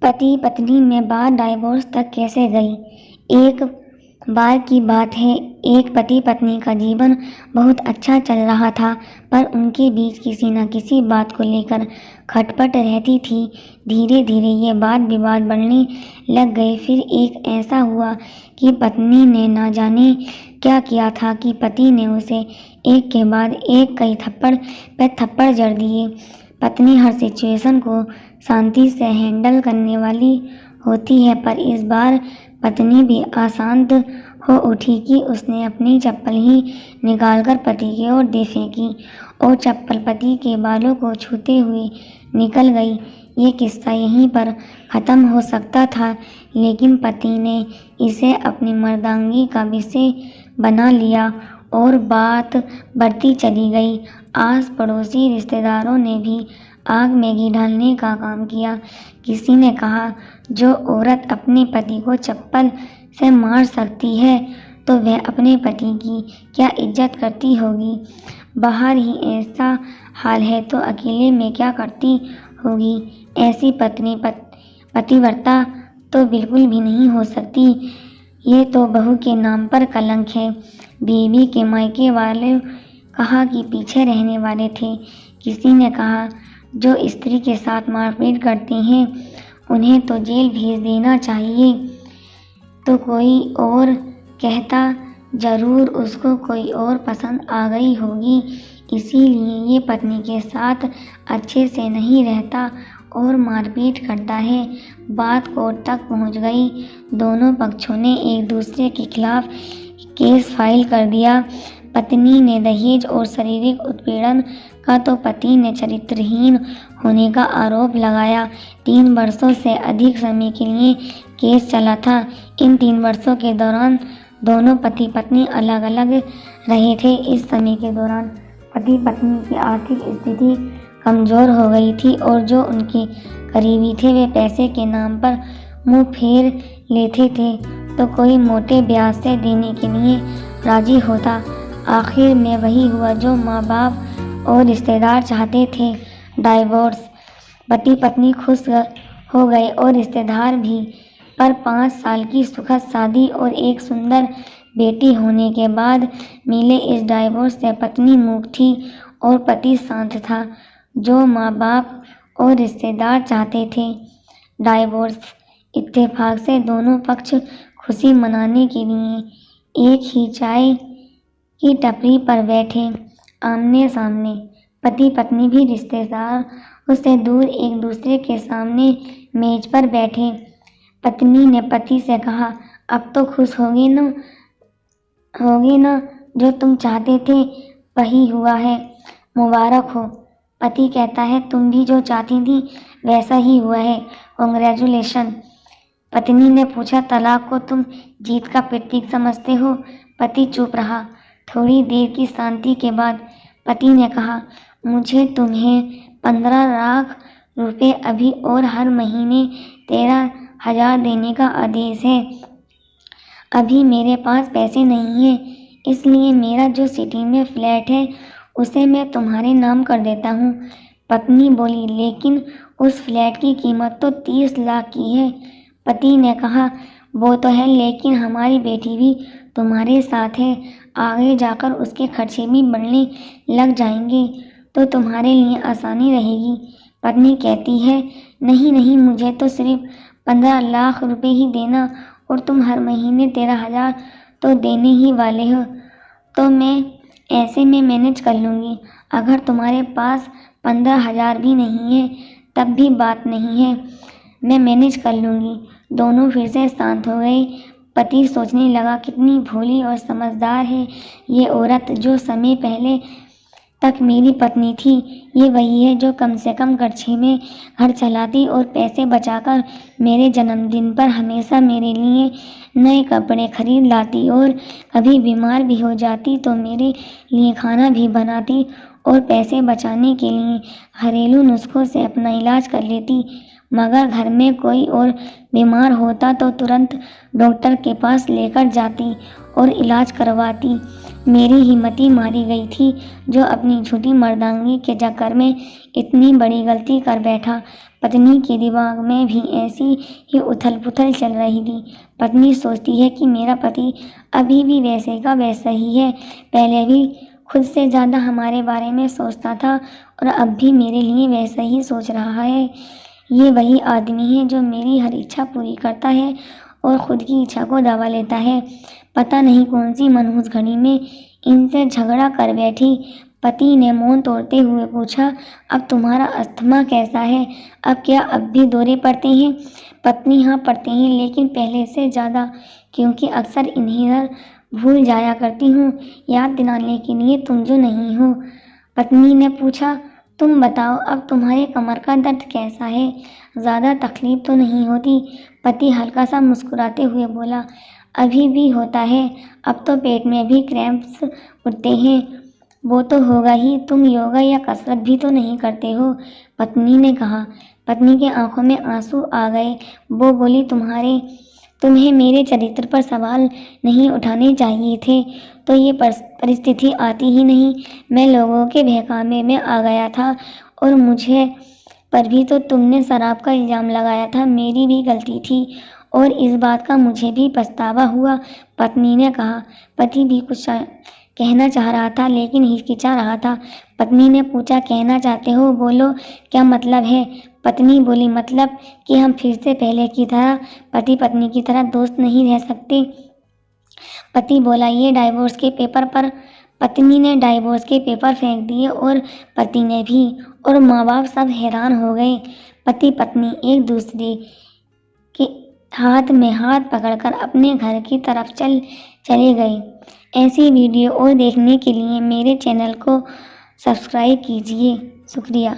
पति पत्नी में बात डाइवोर्स तक कैसे गई। एक बार की बात है, एक पति पत्नी का जीवन बहुत अच्छा चल रहा था, पर उनके बीच किसी न किसी बात को लेकर खटपट रहती थी। धीरे धीरे ये बात विवाद बढ़ने लग गए। फिर एक ऐसा हुआ कि पत्नी ने न जाने क्या किया था कि पति ने उसे एक के बाद एक कई थप्पड़ पे थप्पड़ जड़ दिए। पत्नी हर सिचुएशन को शांति से हैंडल करने वाली होती है, पर इस बार पत्नी भी अशांत हो उठी कि उसने अपनी चप्पल ही निकालकर पति की ओर दे फेंकी और चप्पल पति के बालों को छूते हुए निकल गई। ये किस्सा यहीं पर ख़त्म हो सकता था, लेकिन पति ने इसे अपनी मर्दांगी का विषय बना लिया और बात बढ़ती चली गई। आस पड़ोसी रिश्तेदारों ने भी आग में घी डालने का काम किया। किसी ने कहा, जो औरत अपने पति को चप्पल से मार सकती है तो वह अपने पति की क्या इज्जत करती होगी। बाहर ही ऐसा हाल है तो अकेले में क्या करती होगी। ऐसी पत्नी पतिव्रता तो बिल्कुल भी नहीं हो सकती। ये तो बहू के नाम पर कलंक है। बीवी के मायके वाले कहा कि पीछे रहने वाले थे। किसी ने कहा, जो स्त्री के साथ मारपीट करते हैं उन्हें तो जेल भेज देना चाहिए। तो कोई और कहता, जरूर उसको कोई और पसंद आ गई होगी, इसीलिए ये पत्नी के साथ अच्छे से नहीं रहता और मारपीट करता है। बात कोर्ट तक पहुंच गई। दोनों पक्षों ने एक दूसरे के खिलाफ केस फाइल कर दिया। पत्नी ने दहेज और शारीरिक उत्पीड़न का तो पति ने चरित्रहीन होने का आरोप लगाया। 3 वर्षों से अधिक समय के लिए केस चला था। इन 3 वर्षों के दौरान दोनों पति पत्नी अलग अलग रहे थे। इस समय के दौरान पति पत्नी की आर्थिक स्थिति कमज़ोर हो गई थी और जो उनके करीबी थे वे पैसे के नाम पर मुंह फेर लेते थे तो कोई मोटे ब्याज से देने के लिए राजी होता। आखिर में वही हुआ जो माँ बाप और रिश्तेदार चाहते थे, डाइवोर्स। पति पत्नी खुश हो गए और रिश्तेदार भी, पर 5 साल की सुखद शादी और एक सुंदर बेटी होने के बाद मिले इस डाइवोर्स से पत्नी मूक थी और पति शांत था। जो माँ बाप और रिश्तेदार चाहते थे, डाइवोर्स। इत्तेफाक से दोनों पक्ष खुशी मनाने के लिए एक ही चाय की टपरी पर बैठे, आमने सामने। पति पत्नी भी रिश्तेदार उससे दूर एक दूसरे के सामने मेज पर बैठे। पत्नी ने पति से कहा, अब तो खुश होगे ना, जो तुम चाहते थे वही हुआ है, मुबारक हो। पति कहता है, तुम भी जो चाहती थी वैसा ही हुआ है, कांग्रेचुलेशन। पत्नी ने पूछा, तलाक को तुम जीत का प्रतीक समझते हो। पति चुप रहा। थोड़ी देर की शांति के बाद पति ने कहा, मुझे तुम्हें 15 लाख रुपए अभी और हर महीने 13,000 देने का आदेश है। अभी मेरे पास पैसे नहीं हैं, इसलिए मेरा जो सिटी में फ्लैट है उसे मैं तुम्हारे नाम कर देता हूँ। पत्नी बोली, लेकिन उस फ्लैट की कीमत तो 30 लाख की है। पति ने कहा, वो तो है, लेकिन हमारी बेटी भी तुम्हारे साथ है। आगे जाकर उसके खर्चे भी बढ़ने लग जाएंगे तो तुम्हारे लिए आसानी रहेगी। पत्नी कहती है, नहीं, मुझे तो सिर्फ 15 लाख रुपए ही देना और तुम हर महीने 13,000 तो देने ही वाले हो, तो मैं ऐसे में मैनेज कर लूँगी। अगर तुम्हारे पास 15,000 भी नहीं है तब भी बात नहीं है, मैं मैनेज कर लूँगी। दोनों फिर से शांत हो गए। पति सोचने लगा, कितनी भोली और समझदार है ये औरत। जो समय पहले तक मेरी पत्नी थी, ये वही है जो कम से कम खर्चे में घर चलाती और पैसे बचाकर मेरे जन्मदिन पर हमेशा मेरे लिए नए कपड़े खरीद लाती और कभी बीमार भी हो जाती तो मेरे लिए खाना भी बनाती और पैसे बचाने के लिए घरेलू नुस्खों से अपना इलाज कर लेती। मगर घर में कोई और बीमार होता तो तुरंत डॉक्टर के पास लेकर जाती और इलाज करवाती। मेरी हिम्मती मारी गई थी जो अपनी झूठी मर्दांगी के चक्कर में इतनी बड़ी गलती कर बैठा। पत्नी के दिमाग में भी ऐसी ही उथल पुथल चल रही थी। पत्नी सोचती है कि मेरा पति अभी भी वैसे का वैसा ही है, पहले भी खुद से ज़्यादा हमारे बारे में सोचता था और अब भी मेरे लिए वैसा ही सोच रहा है। ये वही आदमी है जो मेरी हर इच्छा पूरी करता है और खुद की इच्छा को दबा लेता है। पता नहीं कौन सी मनहूस घड़ी में इनसे झगड़ा कर बैठी। पति ने मौन तोड़ते हुए पूछा, अब तुम्हारा अस्थमा कैसा है? अब क्या अब भी दौरे पड़ते हैं? पत्नी, हाँ पड़ते हैं, लेकिन पहले से ज़्यादा, क्योंकि अक्सर इन्हें भूल जाया करती हूँ याद दिलाने के लिए तुम जो नहीं हो। पत्नी ने पूछा, तुम बताओ अब तुम्हारे कमर का दर्द कैसा है? ज़्यादा तकलीफ तो नहीं होती? पति हल्का सा मुस्कुराते हुए बोला, अभी भी होता है, अब तो पेट में भी क्रैम्प्स उठते हैं। वो तो होगा ही, तुम योगा या कसरत भी तो नहीं करते हो, पत्नी ने कहा। पत्नी के आंखों में आंसू आ गए। वो बोली, तुम्हें मेरे चरित्र पर सवाल नहीं उठाने चाहिए थे, तो ये परिस्थिति आती ही नहीं। मैं लोगों के बहकावे में आ गया था और मुझे पर भी तो तुमने शराब का इल्ज़ाम लगाया था, मेरी भी गलती थी और इस बात का मुझे भी पछतावा हुआ, पत्नी ने कहा। पति भी कुछ कहना चाह रहा था लेकिन हिचकिचा रहा था। पत्नी ने पूछा, कहना चाहते हो? बोलो, क्या मतलब है? पत्नी बोली, मतलब कि हम फिर से पहले की तरह पति पत्नी की तरह दोस्त नहीं रह सकते। पति बोला, ये डाइवोर्स के पेपर पर। पत्नी ने डाइवोर्स के पेपर फेंक दिए और पति ने भी, और माँ बाप सब हैरान हो गए। पति पत्नी एक दूसरे के हाथ में हाथ पकड़कर अपने घर की तरफ चले गए। ऐसी वीडियो और देखने के लिए मेरे चैनल को सब्सक्राइब कीजिए। शुक्रिया।